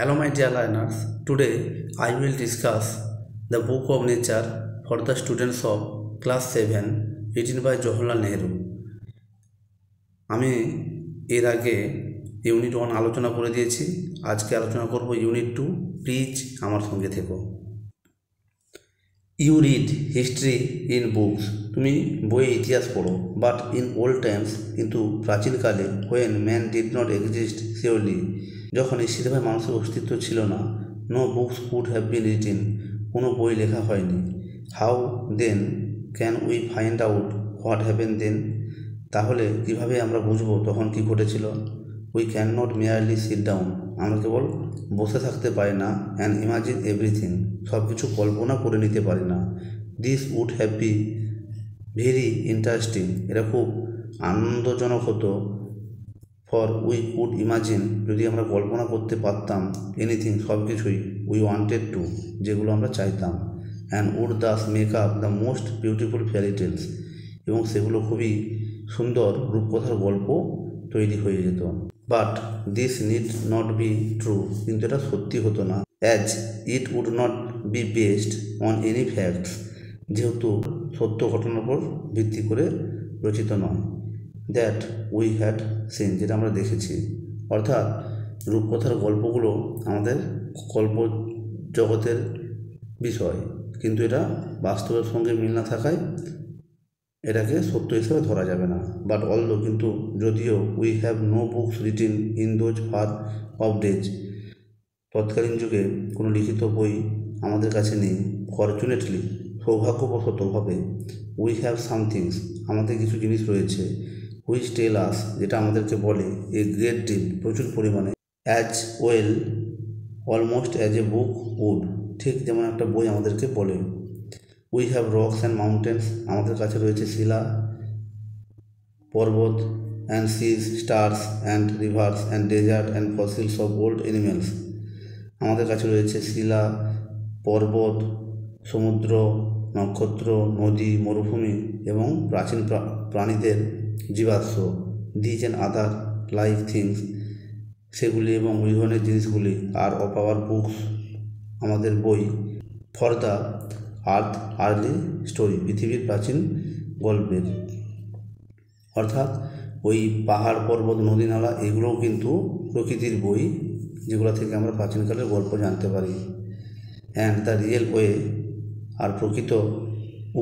Hello my dear learners, today I will discuss the book of nature for the students of class 7 written by Jawaharlal Nehru. আমি এর আগে unit 1 আলোচনা করে দিয়েছি। আজকে আলোচনা করব ইউনিট 2, প্লিজ আমার সঙ্গে থেকো। You read history in books, তুমি বইয়ে ইতিহাস পড়ো, বাট ইন ওল্ড টাইমস, কিন্তু প্রাচীনকালে, when man did not exist surely, যখন নিশ্চিতভাবে মানুষের অস্তিত্ব ছিল না, no books could have been written, কোনো বই লেখা হয়নি। How then can we find out what happen then, তাহলে কীভাবে আমরা বুঝবো তখন কি ঘটেছিল? We can not merely sit down, আমরা কেবল বসে থাকতে পারি না, অ্যান্ড ইমাজিন এভরিথিং, সব কিছু কল্পনা করে নিতে পারি না। This would have be very interesting, এটা খুব আনন্দজনক হতো। ফর উই কুড ইমাজিন, যদি আমরা কল্পনা করতে পারতাম, এনিথিং, সব কিছুই, উই ওয়ান্টেড টু, যেগুলো আমরা চাইতাম, and would thus make up the most beautiful fairy tales, এবং সেগুলো খুবই সুন্দর রূপকথার গল্প তৈরি হয়ে যেত। But this need not be true, কিন্তু এটা সত্যি হতো না। As it would not be based on any facts, যেহেতু সত্য ঘটনার উপর ভিত্তি করে রচিত নয়। দ্যাট উই হ্যাড সিন, যেটা আমরা দেখেছি। অর্থাৎ রূপকথার গল্পগুলো আমাদের কল্প জগতের বিষয়, কিন্তু এটা বাস্তবের সঙ্গে মিল না থাকায় এটাকে সত্য হিসেবে ধরা যাবে না। বাট অলদো, কিন্তু যদিও, we have no books written in those far off days, তৎকালীন যুগে কোনো লিখিত বই আমাদের কাছে নেই। ফরচুনেটলি, সৌভাগ্যবশতভাবে, উই হ্যাভ সামথিংস, আমাদের কিছু জিনিস রয়েছে, হুইচ টেল আস, যেটা আমাদেরকে বলে, এ গ্রেট ডিল, প্রচুর পরিমাণে, as well almost as a book would, ঠিক যেমন একটা বই আমাদেরকে বলে। We have rocks and mountains, আমাদের কাছে রয়েছে শিলা, পর্বত, and seas, stars and rivers and deserts and fossils of old animals, আমাদের কাছে রয়েছে শিলা, পর্বত, সমুদ্র, নক্ষত্র, নদী, মরুভূমি এবং প্রাচীন প্রাণীদের জীবাশ্ম। These and other life things, সেগুলি এবং ওই ধরনের জিনিসগুলি আর অফ আওয়ার বুকস, আমাদের বই। For the earth early story, পৃথিবীর প্রাচীন গল্পের। অর্থাৎ ওই পাহাড়, পর্বত, নদী, নালা, এগুলোও কিন্তু প্রকৃতির বই, যেগুলো থেকে আমরা প্রাচীনকালের গল্প জানতে পারি। অ্যান্ড দ্য রিয়েল ওয়ে, আর প্রকৃত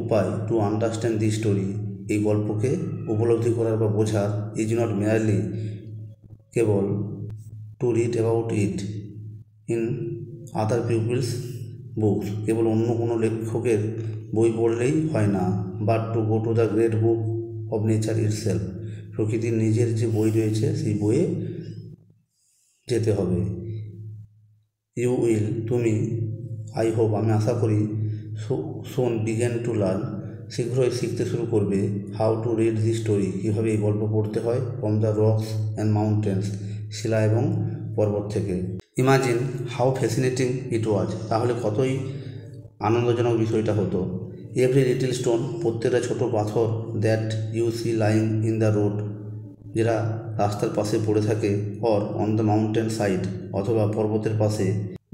উপায়, টু আন্ডারস্ট্যান্ড দি স্টোরি, এই গল্পকে উপলব্ধি করার বা বোঝার, ইজ নট মেয়ারলি, কেবল, to read about it in other people's books, কেবল অন্য কোনো লেখকের বই পড়লেই হয় না, but to go to the great book of nature itself, প্রকৃতির নিজের যে বই রয়েছে সেই বইয়ে যেতে হবে। ইউ উইল, তুমি, আই হোপ, আমি আশা করি, সোন বিগ্যান টু লার্ন, শীঘ্রই শিখতে শুরু করবে, how to read the story, কীভাবে এই গল্প পড়তে হয়, from the rocks and mountains, শিলা এবং পর্বত থেকে। Imagine how fascinating it was, তাহলে কতই আনন্দজনক বিষয়টা হতো। এভরি লিটল স্টোন, প্রত্যেকটা ছোটো পাথর, that you see lying in the road, যেটা রাস্তার পাশে পড়ে থাকে, or on the mountain side, অথবা পর্বতের পাশে,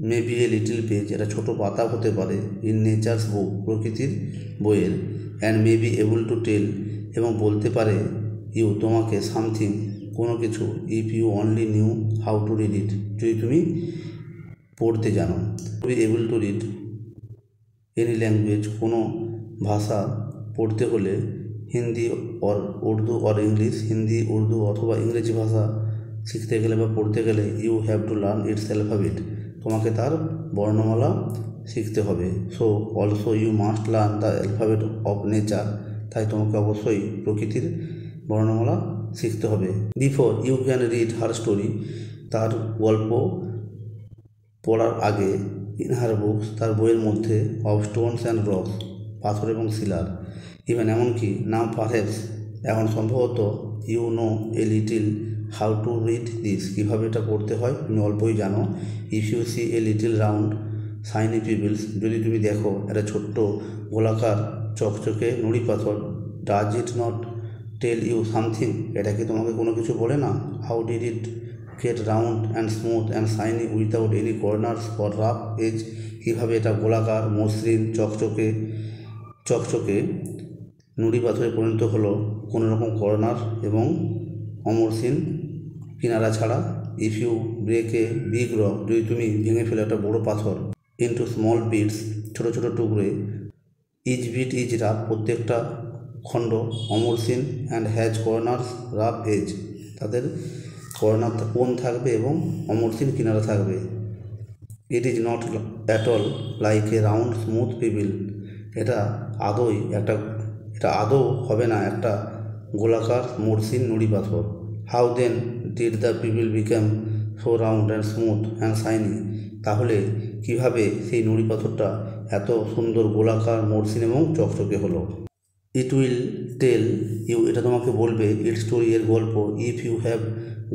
may be a little page, এটা ছোটো পাতা হতে পারে, ইন নেচার্স বুক, প্রকৃতির বইয়ের, and may be able to tell, এবং বলতে পারে, ইউ, তোমাকে, সামথিং, কোনো কিছু, if you only knew how to read it, যদি তুমি পড়তে জানো। Be able to read any language, কোনো ভাষা পড়তে হলে, Hindi or Urdu or English, Hindi, Urdu অথবা ইংরেজি ভাষা শিখতে গেলে বা পড়তে গেলে, you have to learn its alphabet, তোমাকে তার বর্ণমালা শিখতে হবে। So also you must learn the alphabet of nature, তাই তোমাকে অবশ্যই প্রকৃতির বর্ণমালা শিখতে হবে। Before you can read her story, তার গল্প পড়ার আগে, ইন হার বুকস, তার বইয়ের মধ্যে, অফ স্টোনস অ্যান্ড রক্স, পাথর এবং শিলার, ইভেন, এমনকি, নাও পারহ্যাপস, এখন সম্ভবত, you know a little how to read this, কীভাবে এটা পড়তে হয় তুমি অল্পই জানো। If you see a little round shiny pebbles, যদি তুমি দেখো একটা ছোট্ট গোলাকার চকচকে নুড়ি পাথর, does it not tell you something, এটা কি তোমাকে কোনো কিছু বলে না? How did it get round and smooth and shiny without any corners or rough edge। কীভাবে এটা গোলাকার, মসৃণ, চকচকে নুড়ি পাথরে পরিণত হলো কোনো রকম কর্নার এবং অমসৃণ কিনারা ছাড়া। If you break a big rock, যদি তুমি ভেঙে ফেলে একটা বড় পাথর, ইনটু স্মল বিটস, ছোটো ছোটো টুকরে, ইচ বিট ইজ রাফ, প্রত্যেকটা খণ্ড অমসৃণ, and has corners rough edge, তাদের কর্নার কোণ থাকবে এবং অমসৃণ কিনারা থাকবে। It is not at all like a round smooth pebble, এটা আদৌ হবে না একটা গোলাকার মসৃণ নুড়ি পাথর। How then did the pebble become so round and smooth and shiny, তাহলে কিভাবে সেই নুড়ি পাথরটা এত সুন্দর গোলাকার, মসৃণ এবং চকচকে হলো। ইট উইল টেল ইউ, এটা তোমাকে বলবে, ইট স্টোরি, এর গল্প, if you have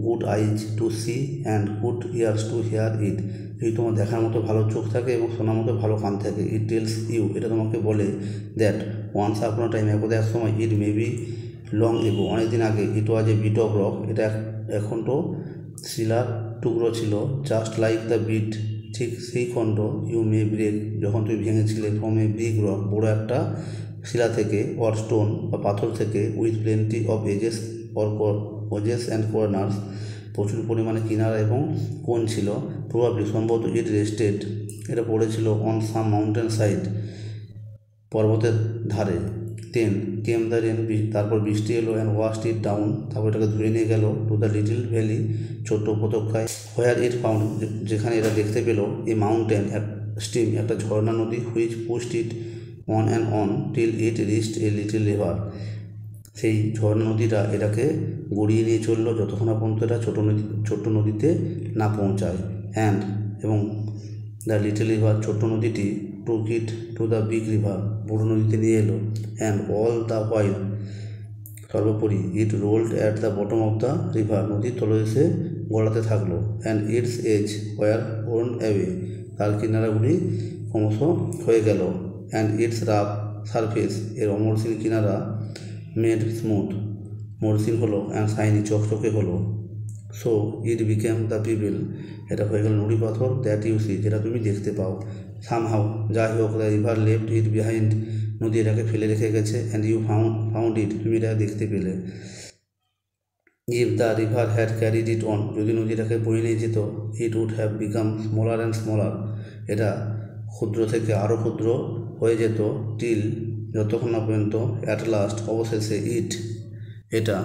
good eyes to see and good ears to hear it, যদি তোমার দেখার মতো ভালো চোখ থাকে এবং শোনার মতো ভালো কান থাকে। ইট টেলস ইউ, এটা তোমাকে বলে, দ্যাট ওয়ান্স আপন টাইম, একদা এক সময়, ইট মে বি লং এগো, অনেকদিন আগে, ইট ওয়াজ এ বিট অফ রক, এটা এখন তো শিলার টুকরো ছিল, জাস্ট লাইক দ্য বিট, ঠিক সেই খণ্ড, ইউ মে ব্রেক, যখন তুমি ভেঙেছিলে, ফ্রম এ বিগ রক, বড় একটা শিলা থেকে, অর স্টোন বা পাথর থেকে, with plenty of edges and corners, প্রচুর পরিমাণে কিনারা এবং কোণ ছিল। প্রবাবলি, সম্ভবত, ইট রেস্টেড, এটা পড়েছিল, অন সাম মাউন্টেন সাইড, পর্বতের ধারে। দেন কেম দ্য রেন, তারপর বৃষ্টি এলো, অ্যান্ড ওয়াশড ইট ডাউন, তারপর এটাকে ধুয়ে নিয়ে গেল, টু দ্য লিটল ভ্যালি, ছোট্ট উপত্যকায়, হোয়ার ইট ফাউন্ড, যেখানে এটা দেখতে পেল, এ মাউন্টেন, স্ট্রিম, একটা ঝর্ণা নদী, which pushed it on and on till it reached a little river, সেই ঝর্ণা নদীটা এটাকে গড়িয়ে নিয়ে চললো যতক্ষণ না পর্যন্ত এটা ছোট্ট নদীতে না পৌঁছায়। এবং দ্য লিটল রিভার, ছোট্ট নদীটি, took it to the big river, বড় নদীতে নিয়ে এলো। অ্যান্ড অল দ্য হোয়াইল, সর্বোপরি, it rolled at the bottom of the river, নদীর তলদেশে গড়াতে থাকলো। And its edge were worn away, তার কিনারাগুলি ক্রমশ হয়ে গেল। অ্যান্ড ইটস রাফ সারফেস, এর অমসৃণ কিনারা, মেড স্মুথ, মসৃণ হলো, অ্যান্ড শাইনি, চকচকে হলো। সো ইট বিকেম দ্য পিবিল, এটা হয়ে গেল নুড়ি পাথর, দ্যাট ইউ সি, যেটা তুমি দেখতে পাও। সামহাউ, যাই হোক, the river left it behind, নদী এটাকে ফেলে রেখে গেছে। অ্যান্ড ইউ ফাউন্ড ইট, তুমি এটা দেখতে পেলে। If the river had carried it on, যদি নদীটাকে বয়ে নিয়ে যেত, it would have become smaller and smaller, এটা ক্ষুদ্র থেকে আরও ক্ষুদ্র হয়ে যেত, টিল, যতক্ষণ না পর্যন্ত, অ্যাট লাস্ট, অবশেষে, এটা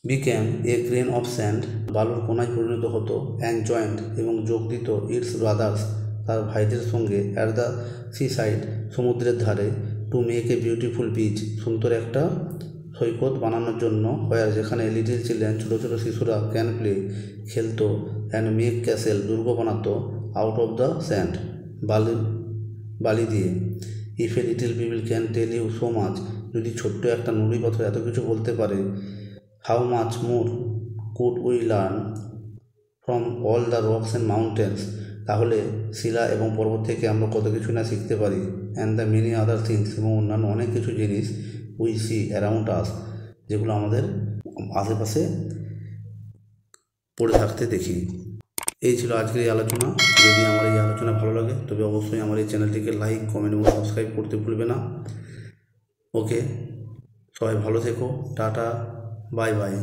became a grain of sand, বালুর কোনায় পরিণত হতো, অ্যান্ড জয়েন্ট, এবং যোগ দিত, ইটস ব্রাদার্স, তার ভাইদের সঙ্গে, অ্যাট দ্য সি সাইড, সমুদ্রের ধারে, to make a beautiful beach, সুন্দর একটা সৈকত বানানোর জন্য, হোয়ার, যেখানে, লিটিল চিলড্রেন, ছোটো ছোটো শিশুরা, ক্যান প্লে, খেলতো, অ্যান্ড মেক ক্যাসেল, দুর্গ বানাতো, আউট অফ দ্য স্যান্ড, বালি দিয়ে। If a little people can tell you so much, যদি ছোট্ট একটা নুড়ি পাথর এত কিছু বলতে পারে, how much more could we learn from all the rocks and mountains, তাহলে শিলা এবং পর্বত থেকে আমরা কত কিছু না শিখতে পারি। And the many other things, এবং অন্যান্য অনেক কিছু জিনিস, উই সি অ্যারাউন্ড আস, যেগুলো আমাদের আশেপাশে পড়ে থাকতে দেখি। এই ছিল আজকের এই আলোচনা। যদি আমার এই আলোচনা ভালো লাগে তবে অবশ্যই আমার এই চ্যানেলটিকে লাইক, কমেন্ট এবং সাবস্ক্রাইব করতে ভুলবে না। ওকে, সবাই ভালো থেকো, টাটা, বাই বাই।